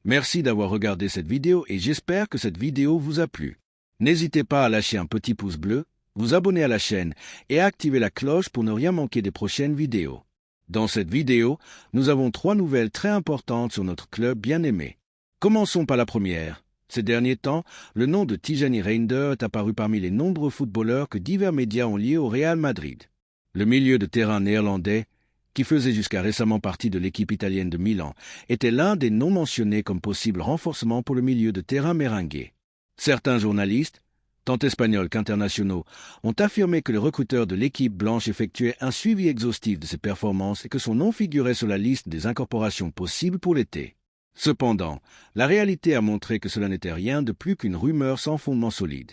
Merci d'avoir regardé cette vidéo et j'espère que cette vidéo vous a plu. N'hésitez pas à lâcher un petit pouce bleu, vous abonner à la chaîne et à activer la cloche pour ne rien manquer des prochaines vidéos. Dans cette vidéo, nous avons 3 nouvelles très importantes sur notre club bien-aimé. Commençons par la première. Ces derniers temps, le nom de Tijani Reijnder est apparu parmi les nombreux footballeurs que divers médias ont liés au Real Madrid. Le milieu de terrain néerlandais, qui faisait jusqu'à récemment partie de l'équipe italienne de Milan, était l'un des noms mentionnés comme possible renforcement pour le milieu de terrain merengue. Certains journalistes, tant espagnols qu'internationaux, ont affirmé que le recruteur de l'équipe blanche effectuait un suivi exhaustif de ses performances et que son nom figurait sur la liste des incorporations possibles pour l'été. Cependant, la réalité a montré que cela n'était rien de plus qu'une rumeur sans fondement solide.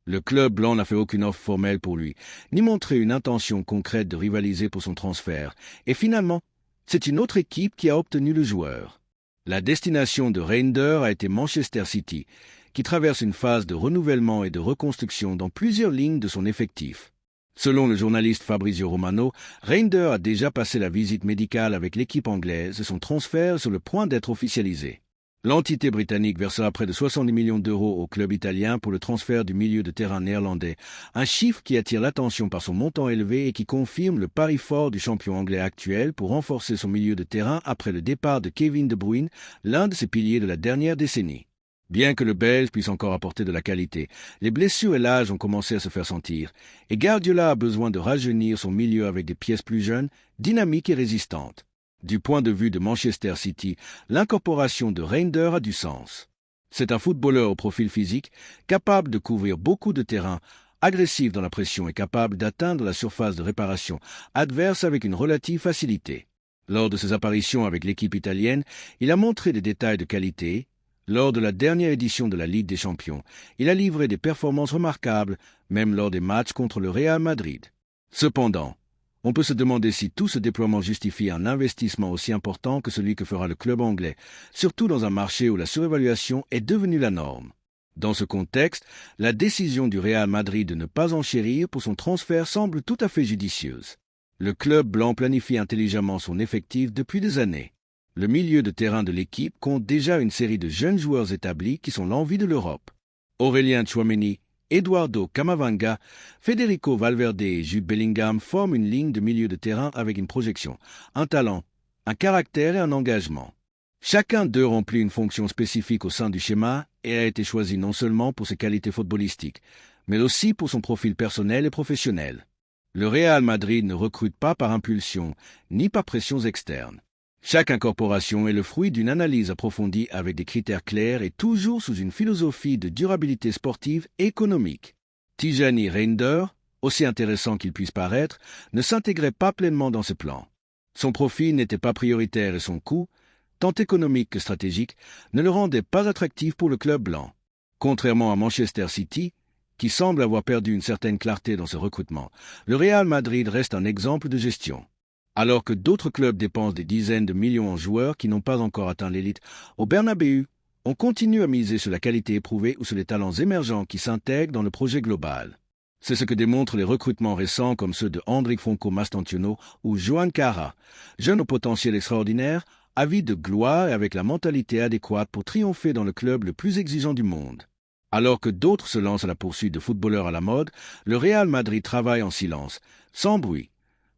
Le club blanc n'a fait aucune offre formelle pour lui, ni montré une intention concrète de rivaliser pour son transfert, et finalement, c'est une autre équipe qui a obtenu le joueur. La destination de Reijnder a été Manchester City, qui traverse une phase de renouvellement et de reconstruction dans plusieurs lignes de son effectif. Selon le journaliste Fabrizio Romano, Reijnder a déjà passé la visite médicale avec l'équipe anglaise et son transfert est sur le point d'être officialisé. L'entité britannique versera près de 70 millions d'euros au club italien pour le transfert du milieu de terrain néerlandais, un chiffre qui attire l'attention par son montant élevé et qui confirme le pari fort du champion anglais actuel pour renforcer son milieu de terrain après le départ de Kevin De Bruyne, l'un de ses piliers de la dernière décennie. Bien que le Belge puisse encore apporter de la qualité, les blessures et l'âge ont commencé à se faire sentir, et Guardiola a besoin de rajeunir son milieu avec des pièces plus jeunes, dynamiques et résistantes. Du point de vue de Manchester City, l'incorporation de Reijnder a du sens. C'est un footballeur au profil physique, capable de couvrir beaucoup de terrain, agressif dans la pression et capable d'atteindre la surface de réparation adverse avec une relative facilité. Lors de ses apparitions avec l'équipe italienne, il a montré des détails de qualité. Lors de la dernière édition de la Ligue des Champions, il a livré des performances remarquables, même lors des matchs contre le Real Madrid. Cependant, on peut se demander si tout ce déploiement justifie un investissement aussi important que celui que fera le club anglais, surtout dans un marché où la surévaluation est devenue la norme. Dans ce contexte, la décision du Real Madrid de ne pas enchérir pour son transfert semble tout à fait judicieuse. Le club blanc planifie intelligemment son effectif depuis des années. Le milieu de terrain de l'équipe compte déjà une série de jeunes joueurs établis qui sont l'envie de l'Europe. Aurélien Tchouaméni, Eduardo Camavinga, Federico Valverde et Jude Bellingham forment une ligne de milieu de terrain avec une projection, un talent, un caractère et un engagement. Chacun d'eux remplit une fonction spécifique au sein du schéma et a été choisi non seulement pour ses qualités footballistiques, mais aussi pour son profil personnel et professionnel. Le Real Madrid ne recrute pas par impulsion, ni par pressions externes. Chaque incorporation est le fruit d'une analyse approfondie avec des critères clairs et toujours sous une philosophie de durabilité sportive et économique. Tijani Reijnder, aussi intéressant qu'il puisse paraître, ne s'intégrait pas pleinement dans ses plans. Son profil n'était pas prioritaire et son coût, tant économique que stratégique, ne le rendait pas attractif pour le club blanc. Contrairement à Manchester City, qui semble avoir perdu une certaine clarté dans ce recrutement, le Real Madrid reste un exemple de gestion. Alors que d'autres clubs dépensent des dizaines de millions en joueurs qui n'ont pas encore atteint l'élite, au Bernabéu, on continue à miser sur la qualité éprouvée ou sur les talents émergents qui s'intègrent dans le projet global. C'est ce que démontrent les recrutements récents comme ceux de Andriy Franco Mastantuono ou Joan Cara, jeunes au potentiel extraordinaire, avides de gloire et avec la mentalité adéquate pour triompher dans le club le plus exigeant du monde. Alors que d'autres se lancent à la poursuite de footballeurs à la mode, le Real Madrid travaille en silence, sans bruit,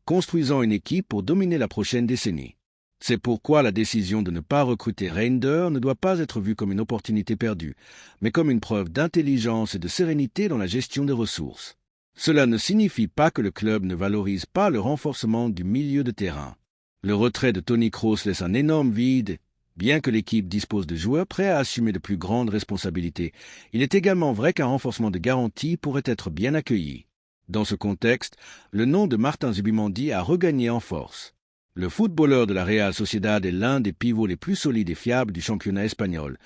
construisant une équipe pour dominer la prochaine décennie. C'est pourquoi la décision de ne pas recruter Reijnder ne doit pas être vue comme une opportunité perdue, mais comme une preuve d'intelligence et de sérénité dans la gestion des ressources. Cela ne signifie pas que le club ne valorise pas le renforcement du milieu de terrain. Le retrait de Toni Kroos laisse un énorme vide. Bien que l'équipe dispose de joueurs prêts à assumer de plus grandes responsabilités, il est également vrai qu'un renforcement de garantie pourrait être bien accueilli. Dans ce contexte, le nom de Martin Zubimendi a regagné en force. Le footballeur de la Real Sociedad est l'un des pivots les plus solides et fiables du championnat espagnol,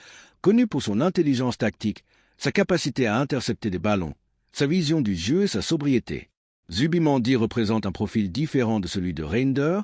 connu pour son intelligence tactique, sa capacité à intercepter des ballons, sa vision du jeu et sa sobriété. Zubimendi représente un profil différent de celui de Reijnder,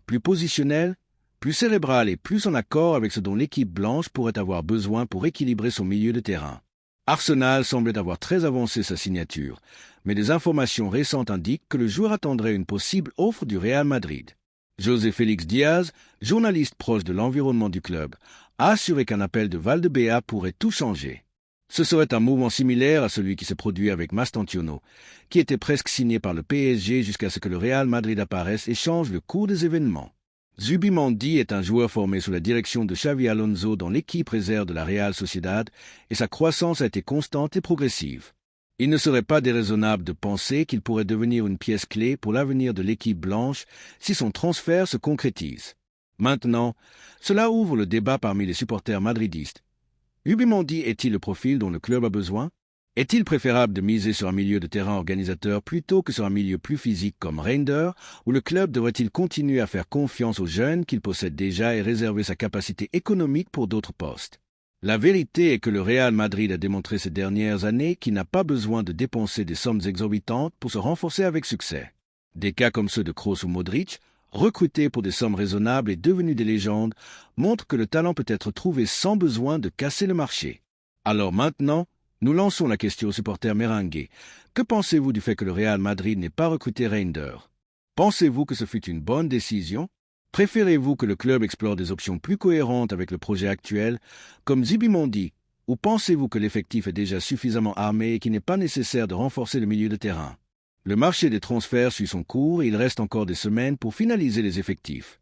plus positionnel, plus cérébral et plus en accord avec ce dont l'équipe blanche pourrait avoir besoin pour équilibrer son milieu de terrain. Arsenal semblait avoir très avancé sa signature, mais des informations récentes indiquent que le joueur attendrait une possible offre du Real Madrid. José Félix Diaz, journaliste proche de l'environnement du club, a assuré qu'un appel de Valdebea pourrait tout changer. Ce serait un mouvement similaire à celui qui s'est produit avec Mastantuono, qui était presque signé par le PSG jusqu'à ce que le Real Madrid apparaisse et change le cours des événements. Zubimendi est un joueur formé sous la direction de Xavi Alonso dans l'équipe réserve de la Real Sociedad et sa croissance a été constante et progressive. Il ne serait pas déraisonnable de penser qu'il pourrait devenir une pièce clé pour l'avenir de l'équipe blanche si son transfert se concrétise. Maintenant, cela ouvre le débat parmi les supporters madridistes. Zubimendi est-il le profil dont le club a besoin? Est-il préférable de miser sur un milieu de terrain organisateur plutôt que sur un milieu plus physique comme Reinder, ou le club devrait-il continuer à faire confiance aux jeunes qu'il possède déjà et réserver sa capacité économique pour d'autres postes? La vérité est que le Real Madrid a démontré ces dernières années qu'il n'a pas besoin de dépenser des sommes exorbitantes pour se renforcer avec succès. Des cas comme ceux de Kroos ou Modric, recrutés pour des sommes raisonnables et devenus des légendes, montrent que le talent peut être trouvé sans besoin de casser le marché. Alors maintenant, nous lançons la question aux supporters merengues. Que pensez-vous du fait que le Real Madrid n'ait pas recruté Reinder? Pensez-vous que ce fut une bonne décision? Préférez-vous que le club explore des options plus cohérentes avec le projet actuel, comme Zubimendi, ou pensez-vous que l'effectif est déjà suffisamment armé et qu'il n'est pas nécessaire de renforcer le milieu de terrain? Le marché des transferts suit son cours et il reste encore des semaines pour finaliser les effectifs.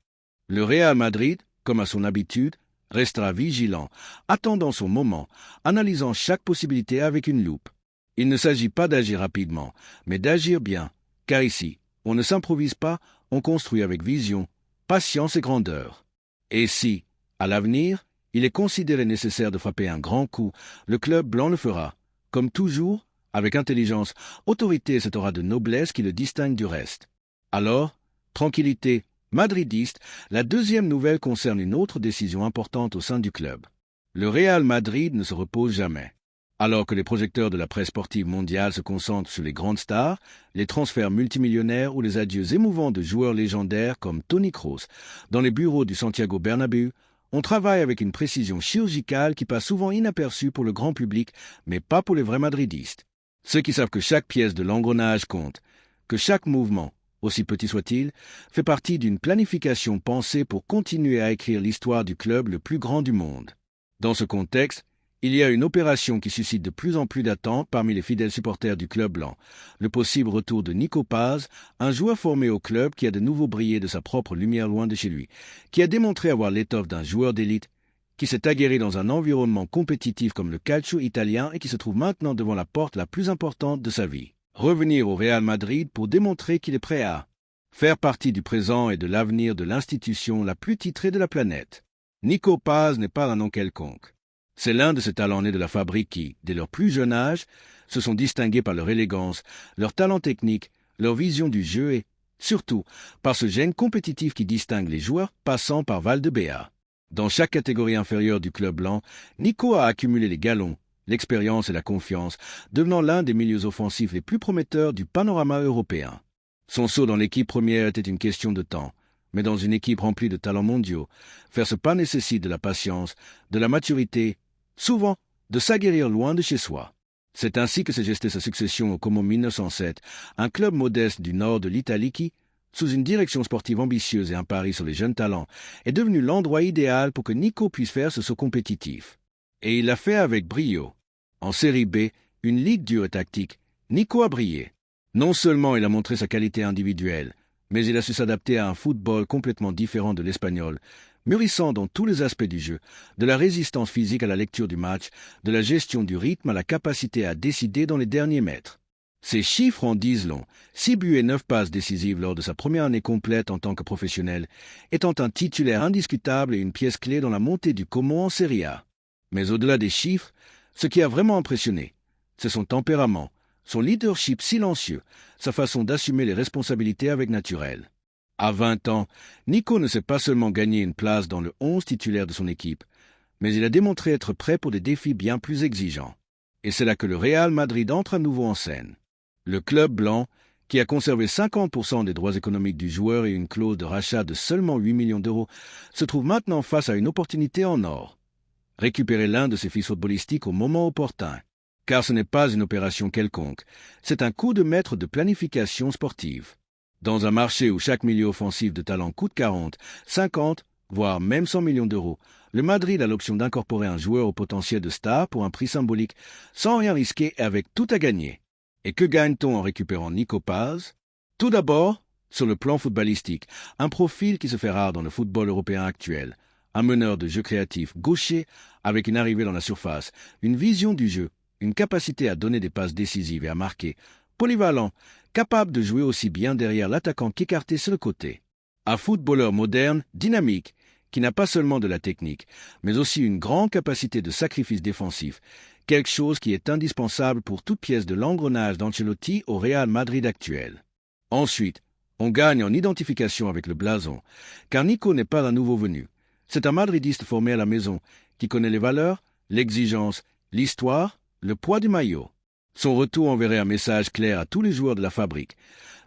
Le Real Madrid, comme à son habitude, restera vigilant, attendant son moment, analysant chaque possibilité avec une loupe. Il ne s'agit pas d'agir rapidement, mais d'agir bien, car ici, on ne s'improvise pas, on construit avec vision, patience et grandeur. Et si, à l'avenir, il est considéré nécessaire de frapper un grand coup, le club blanc le fera, comme toujours, avec intelligence, autorité et cette aura de noblesse qui le distingue du reste. Alors, tranquillité, madridiste, la deuxième nouvelle concerne une autre décision importante au sein du club. Le Real Madrid ne se repose jamais. Alors que les projecteurs de la presse sportive mondiale se concentrent sur les grandes stars, les transferts multimillionnaires ou les adieux émouvants de joueurs légendaires comme Toni Kroos, dans les bureaux du Santiago Bernabéu, on travaille avec une précision chirurgicale qui passe souvent inaperçue pour le grand public, mais pas pour les vrais madridistes. Ceux qui savent que chaque pièce de l'engrenage compte, que chaque mouvement, aussi petit soit-il, fait partie d'une planification pensée pour continuer à écrire l'histoire du club le plus grand du monde. Dans ce contexte, il y a une opération qui suscite de plus en plus d'attentes parmi les fidèles supporters du club blanc, le possible retour de Nico Paz, un joueur formé au club qui a de nouveau brillé de sa propre lumière loin de chez lui, qui a démontré avoir l'étoffe d'un joueur d'élite, qui s'est aguerri dans un environnement compétitif comme le calcio italien et qui se trouve maintenant devant la porte la plus importante de sa vie. Revenir au Real Madrid pour démontrer qu'il est prêt à faire partie du présent et de l'avenir de l'institution la plus titrée de la planète. Nico Paz n'est pas un nom quelconque. C'est l'un de ces talents nés de la fabrique qui, dès leur plus jeune âge, se sont distingués par leur élégance, leur talent technique, leur vision du jeu et, surtout, par ce gène compétitif qui distingue les joueurs passant par Valdebea. Dans chaque catégorie inférieure du club blanc, Nico a accumulé les galons, l'expérience et la confiance, devenant l'un des milieux offensifs les plus prometteurs du panorama européen. Son saut dans l'équipe première était une question de temps, mais dans une équipe remplie de talents mondiaux, faire ce pas nécessite de la patience, de la maturité, souvent de s'aguerrir loin de chez soi. C'est ainsi que s'est gestée sa succession au Como 1907, un club modeste du nord de l'Italie qui, sous une direction sportive ambitieuse et un pari sur les jeunes talents, est devenu l'endroit idéal pour que Nico puisse faire ce saut compétitif. Et il l'a fait avec brio. En série B, une ligue dure et tactique, Nico a brillé. Non seulement il a montré sa qualité individuelle, mais il a su s'adapter à un football complètement différent de l'espagnol, mûrissant dans tous les aspects du jeu, de la résistance physique à la lecture du match, de la gestion du rythme à la capacité à décider dans les derniers mètres. Ces chiffres en disent long, 6 buts et 9 passes décisives lors de sa première année complète en tant que professionnel, étant un titulaire indiscutable et une pièce clé dans la montée du Como en Serie A. Mais au-delà des chiffres, ce qui a vraiment impressionné, c'est son tempérament, son leadership silencieux, sa façon d'assumer les responsabilités avec naturel. À 20 ans, Nico ne s'est pas seulement gagné une place dans le 11 titulaire de son équipe, mais il a démontré être prêt pour des défis bien plus exigeants. Et c'est là que le Real Madrid entre à nouveau en scène. Le club blanc, qui a conservé 50% des droits économiques du joueur et une clause de rachat de seulement 8 millions d'euros, se trouve maintenant face à une opportunité en or. Récupérer l'un de ses fils footballistiques au moment opportun. Car ce n'est pas une opération quelconque, c'est un coup de maître de planification sportive. Dans un marché où chaque milieu offensif de talent coûte 40, 50, voire même 100 millions d'euros, le Madrid a l'option d'incorporer un joueur au potentiel de star pour un prix symbolique, sans rien risquer et avec tout à gagner. Et que gagne-t-on en récupérant Nico Paz? Tout d'abord, sur le plan footballistique, un profil qui se fait rare dans le football européen actuel. Un meneur de jeu créatif gaucher avec une arrivée dans la surface, une vision du jeu, une capacité à donner des passes décisives et à marquer, polyvalent, capable de jouer aussi bien derrière l'attaquant qu'écarté sur le côté. Un footballeur moderne, dynamique, qui n'a pas seulement de la technique, mais aussi une grande capacité de sacrifice défensif, quelque chose qui est indispensable pour toute pièce de l'engrenage d'Ancelotti au Real Madrid actuel. Ensuite, on gagne en identification avec le blason, car Nico n'est pas un nouveau venu. C'est un madridiste formé à la maison, qui connaît les valeurs, l'exigence, l'histoire, le poids du maillot. Son retour enverrait un message clair à tous les joueurs de la fabrique.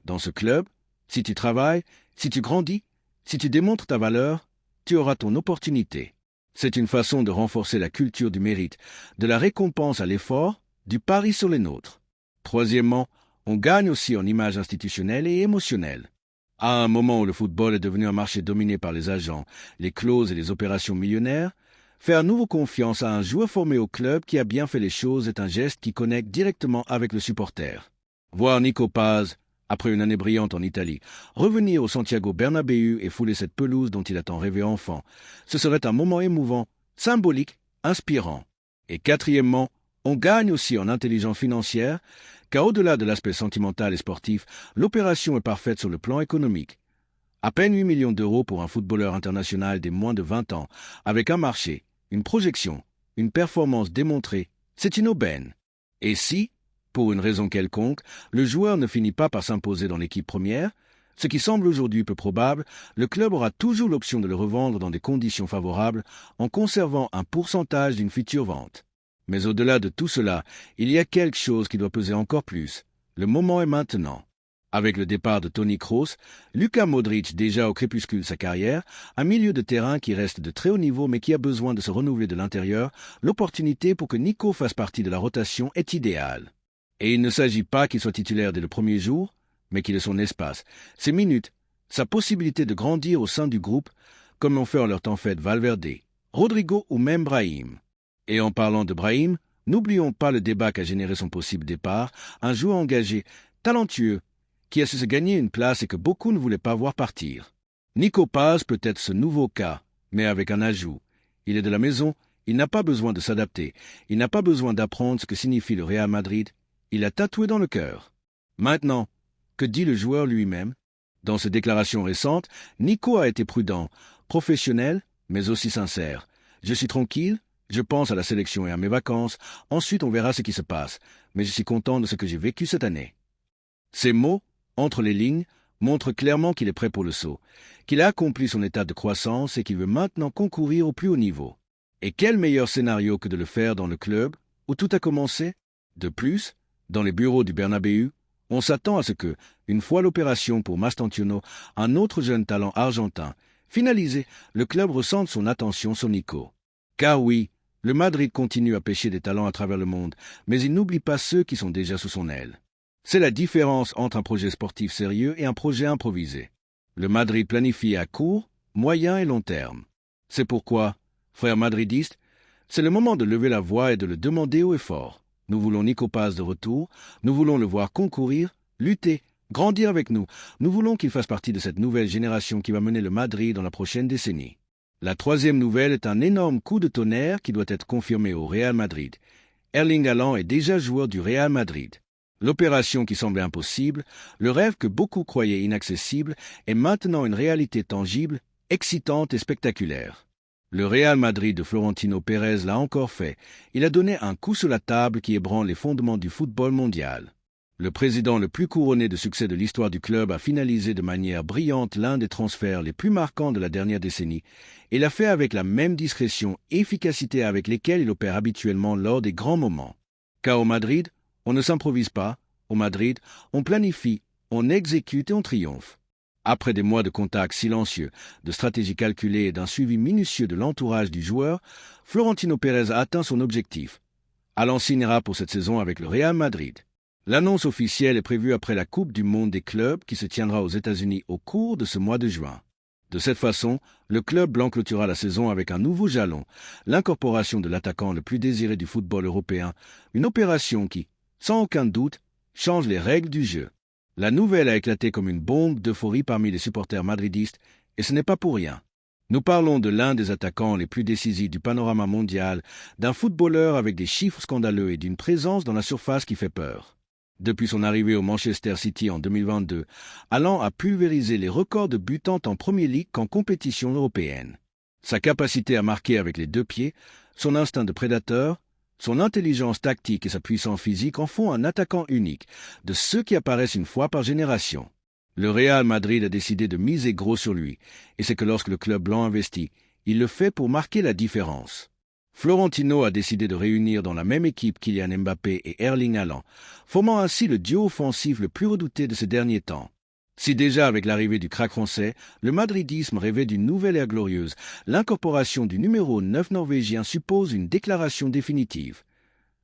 Dans ce club, si tu travailles, si tu grandis, si tu démontres ta valeur, tu auras ton opportunité. C'est une façon de renforcer la culture du mérite, de la récompense à l'effort, du pari sur les nôtres. Troisièmement, on gagne aussi en image institutionnelle et émotionnelle. À un moment où le football est devenu un marché dominé par les agents, les clauses et les opérations millionnaires, faire à nouveau confiance à un joueur formé au club qui a bien fait les choses est un geste qui connecte directement avec le supporter. Voir Nico Paz, après une année brillante en Italie, revenir au Santiago Bernabéu et fouler cette pelouse dont il a tant rêvé enfant, ce serait un moment émouvant, symbolique, inspirant. Et quatrièmement, on gagne aussi en intelligence financière, car au-delà de l'aspect sentimental et sportif, l'opération est parfaite sur le plan économique. À peine 8 millions d'euros pour un footballeur international des moins de 20 ans, avec un marché, une projection, une performance démontrée, c'est une aubaine. Et si, pour une raison quelconque, le joueur ne finit pas par s'imposer dans l'équipe première, ce qui semble aujourd'hui peu probable, le club aura toujours l'option de le revendre dans des conditions favorables en conservant un pourcentage d'une future vente. Mais au-delà de tout cela, il y a quelque chose qui doit peser encore plus. Le moment est maintenant. Avec le départ de Toni Kroos, Luka Modric, déjà au crépuscule de sa carrière, un milieu de terrain qui reste de très haut niveau mais qui a besoin de se renouveler de l'intérieur, l'opportunité pour que Nico fasse partie de la rotation est idéale. Et il ne s'agit pas qu'il soit titulaire dès le premier jour, mais qu'il ait son espace, ses minutes, sa possibilité de grandir au sein du groupe, comme l'ont fait en leur temps fait Valverde, Rodrigo ou même Brahim. Et en parlant de Brahim, n'oublions pas le débat qu'a généré son possible départ, un joueur engagé, talentueux, qui a su se gagner une place et que beaucoup ne voulaient pas voir partir. Nico Paz peut être ce nouveau cas, mais avec un ajout. Il est de la maison, il n'a pas besoin de s'adapter, il n'a pas besoin d'apprendre ce que signifie le Real Madrid, il a tatoué dans le cœur. Maintenant, que dit le joueur lui-même? Dans ses déclarations récentes, Nico a été prudent, professionnel, mais aussi sincère. Je suis tranquille, je pense à la sélection et à mes vacances, ensuite on verra ce qui se passe, mais je suis content de ce que j'ai vécu cette année. Ces mots, entre les lignes, montrent clairement qu'il est prêt pour le saut, qu'il a accompli son état de croissance et qu'il veut maintenant concourir au plus haut niveau. Et quel meilleur scénario que de le faire dans le club, où tout a commencé? De plus, dans les bureaux du Bernabéu, on s'attend à ce que, une fois l'opération pour Mastantuono, un autre jeune talent argentin, finalisé, le club ressente son attention sur Nico. Car oui, le Madrid continue à pêcher des talents à travers le monde, mais il n'oublie pas ceux qui sont déjà sous son aile. C'est la différence entre un projet sportif sérieux et un projet improvisé. Le Madrid planifie à court, moyen et long terme. C'est pourquoi, frères madridistes, c'est le moment de lever la voix et de le demander haut et fort. Nous voulons Nico Paz de retour, nous voulons le voir concourir, lutter, grandir avec nous. Nous voulons qu'il fasse partie de cette nouvelle génération qui va mener le Madrid dans la prochaine décennie. La troisième nouvelle est un énorme coup de tonnerre qui doit être confirmé au Real Madrid. Erling Haaland est déjà joueur du Real Madrid. L'opération qui semblait impossible, le rêve que beaucoup croyaient inaccessible, est maintenant une réalité tangible, excitante et spectaculaire. Le Real Madrid de Florentino Pérez l'a encore fait. Il a donné un coup sur la table qui ébranle les fondements du football mondial. Le président le plus couronné de succès de l'histoire du club a finalisé de manière brillante l'un des transferts les plus marquants de la dernière décennie et l'a fait avec la même discrétion et efficacité avec lesquelles il opère habituellement lors des grands moments. Car au Madrid, on ne s'improvise pas. Au Madrid, on planifie, on exécute et on triomphe. Après des mois de contacts silencieux, de stratégies calculées et d'un suivi minutieux de l'entourage du joueur, Florentino Pérez a atteint son objectif. Haaland signera pour cette saison avec le Real Madrid. L'annonce officielle est prévue après la Coupe du Monde des clubs qui se tiendra aux États-Unis au cours de ce mois de juin. De cette façon, le club blanc clôturera la saison avec un nouveau jalon, l'incorporation de l'attaquant le plus désiré du football européen, une opération qui, sans aucun doute, change les règles du jeu. La nouvelle a éclaté comme une bombe d'euphorie parmi les supporters madridistes, et ce n'est pas pour rien. Nous parlons de l'un des attaquants les plus décisifs du panorama mondial, d'un footballeur avec des chiffres scandaleux et d'une présence dans la surface qui fait peur. Depuis son arrivée au Manchester City en 2022, Haaland a pulvérisé les records de buts tant en Premier League qu'en compétition européenne. Sa capacité à marquer avec les deux pieds, son instinct de prédateur, son intelligence tactique et sa puissance physique en font un attaquant unique, de ceux qui apparaissent une fois par génération. Le Real Madrid a décidé de miser gros sur lui, et c'est que lorsque le club blanc investit, il le fait pour marquer la différence. Florentino a décidé de réunir dans la même équipe Kylian Mbappé et Erling Haaland, formant ainsi le duo offensif le plus redouté de ces derniers temps. Si déjà avec l'arrivée du crack français, le madridisme rêvait d'une nouvelle ère glorieuse, l'incorporation du numéro 9 norvégien suppose une déclaration définitive.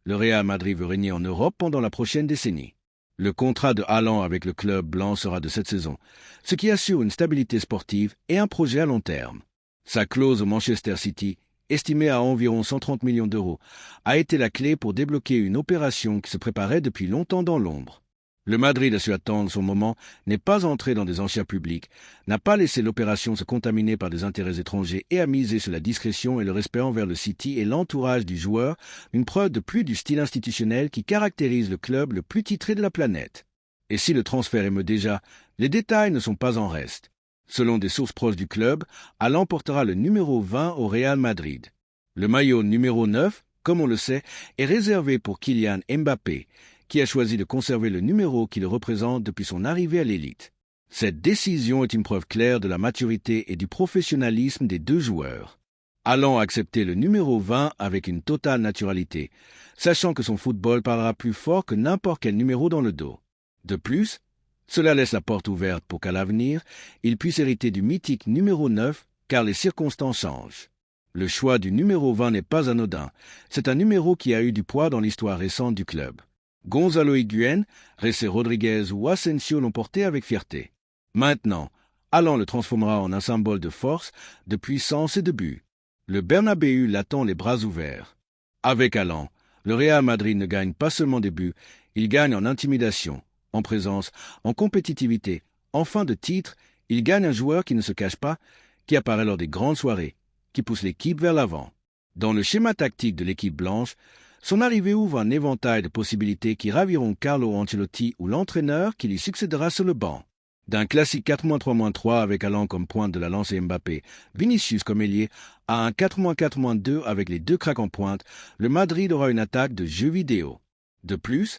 Le Real Madrid veut régner en Europe pendant la prochaine décennie. Le contrat de Haaland avec le club blanc sera de cette saison, ce qui assure une stabilité sportive et un projet à long terme. Sa clause au Manchester City, estimée à environ 130 millions d'euros, a été la clé pour débloquer une opération qui se préparait depuis longtemps dans l'ombre. Le Madrid a su attendre son moment, n'est pas entré dans des enchères publiques, n'a pas laissé l'opération se contaminer par des intérêts étrangers et a misé sur la discrétion et le respect envers le City et l'entourage du joueur, une preuve de plus du style institutionnel qui caractérise le club le plus titré de la planète. Et si le transfert émeut déjà, les détails ne sont pas en reste. Selon des sources proches du club, Haaland portera le numéro 20 au Real Madrid. Le maillot numéro 9, comme on le sait, est réservé pour Kylian Mbappé, qui a choisi de conserver le numéro qui le représente depuis son arrivée à l'élite. Cette décision est une preuve claire de la maturité et du professionnalisme des deux joueurs. Haaland a accepté le numéro 20 avec une totale naturalité, sachant que son football parlera plus fort que n'importe quel numéro dans le dos. De plus, cela laisse la porte ouverte pour qu'à l'avenir, il puisse hériter du mythique numéro 9, car les circonstances changent. Le choix du numéro 20 n'est pas anodin, c'est un numéro qui a eu du poids dans l'histoire récente du club. Gonzalo Higuaín, José Rodríguez ou Asensio l'ont porté avec fierté. Maintenant, Haaland le transformera en un symbole de force, de puissance et de but. Le Bernabéu l'attend les bras ouverts. Avec Haaland, le Real Madrid ne gagne pas seulement des buts, il gagne en intimidation, en présence, en compétitivité, en fin de titre, il gagne un joueur qui ne se cache pas, qui apparaît lors des grandes soirées, qui pousse l'équipe vers l'avant. Dans le schéma tactique de l'équipe blanche, son arrivée ouvre un éventail de possibilités qui raviront Carlo Ancelotti ou l'entraîneur qui lui succédera sur le banc. D'un classique 4-3-3 avec Haaland comme pointe de la lance et Mbappé, Vinicius comme ailier, à un 4-4-2 avec les deux cracks en pointe, le Madrid aura une attaque de jeux vidéo. De plus,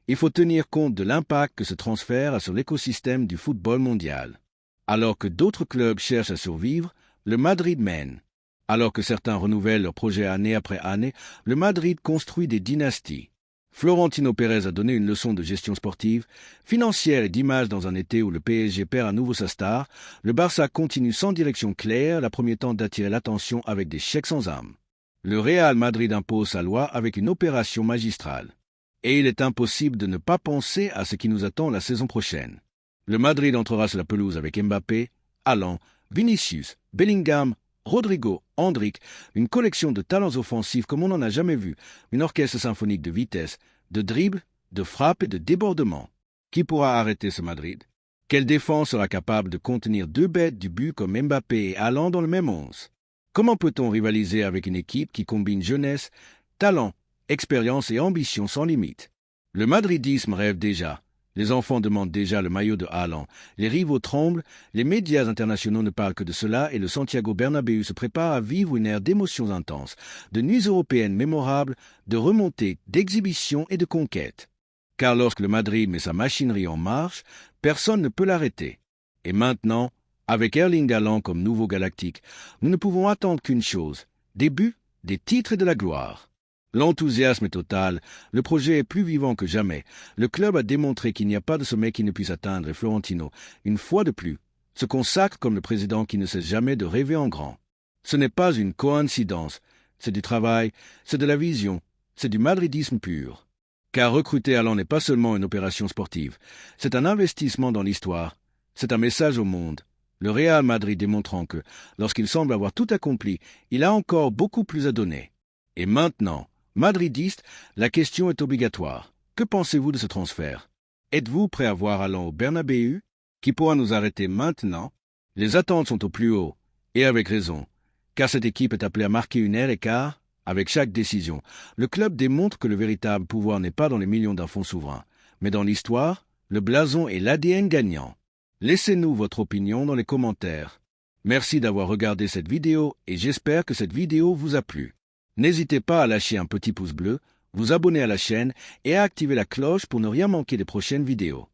il faut tenir compte de l'impact que ce transfert a sur l'écosystème du football mondial. Alors que d'autres clubs cherchent à survivre, le Madrid mène. Alors que certains renouvellent leurs projets année après année, le Madrid construit des dynasties. Florentino Pérez a donné une leçon de gestion sportive, financière et d'image dans un été où le PSG perd à nouveau sa star. Le Barça continue sans direction claire, la première tente d'attirer l'attention avec des chèques sans âme. Le Real Madrid impose sa loi avec une opération magistrale. Et il est impossible de ne pas penser à ce qui nous attend la saison prochaine. Le Madrid entrera sur la pelouse avec Mbappé, Haaland, Vinicius, Bellingham, Rodrigo, Endrick, une collection de talents offensifs comme on n'en a jamais vu, une orchestre symphonique de vitesse, de dribble, de frappe et de débordement. Qui pourra arrêter ce Madrid? Quelle défense sera capable de contenir deux bêtes du but comme Mbappé et Haaland dans le même 11? Comment peut-on rivaliser avec une équipe qui combine jeunesse, talent, expérience et ambition sans limite? Le madridisme rêve déjà. Les enfants demandent déjà le maillot de Haaland. Les rivaux tremblent, les médias internationaux ne parlent que de cela et le Santiago Bernabéu se prépare à vivre une ère d'émotions intenses, de nuits européennes mémorables, de remontées, d'exhibitions et de conquêtes. Car lorsque le Madrid met sa machinerie en marche, personne ne peut l'arrêter. Et maintenant, avec Erling Haaland comme nouveau galactique, nous ne pouvons attendre qu'une chose, des buts, des titres et de la gloire. L'enthousiasme est total, le projet est plus vivant que jamais. Le club a démontré qu'il n'y a pas de sommet qui ne puisse atteindre et Florentino, une fois de plus, se consacre comme le président qui ne cesse jamais de rêver en grand. Ce n'est pas une coïncidence, c'est du travail, c'est de la vision, c'est du madridisme pur. Car recruter Haaland n'est pas seulement une opération sportive, c'est un investissement dans l'histoire, c'est un message au monde, Le Real Madrid démontrant que, lorsqu'il semble avoir tout accompli, il a encore beaucoup plus à donner. Et maintenant, madridiste, la question est obligatoire. Que pensez-vous de ce transfert? Êtes-vous prêt à voir allant au Bernabéu? Qui pourra nous arrêter maintenant? Les attentes sont au plus haut, et avec raison, car cette équipe est appelée à marquer une ère et quart avec chaque décision. Le club démontre que le véritable pouvoir n'est pas dans les millions d'un fonds souverain, mais dans l'histoire, le blason et l'ADN gagnant. Laissez-nous votre opinion dans les commentaires. Merci d'avoir regardé cette vidéo et j'espère que cette vidéo vous a plu. N'hésitez pas à lâcher un petit pouce bleu, vous abonner à la chaîne et à activer la cloche pour ne rien manquer des prochaines vidéos.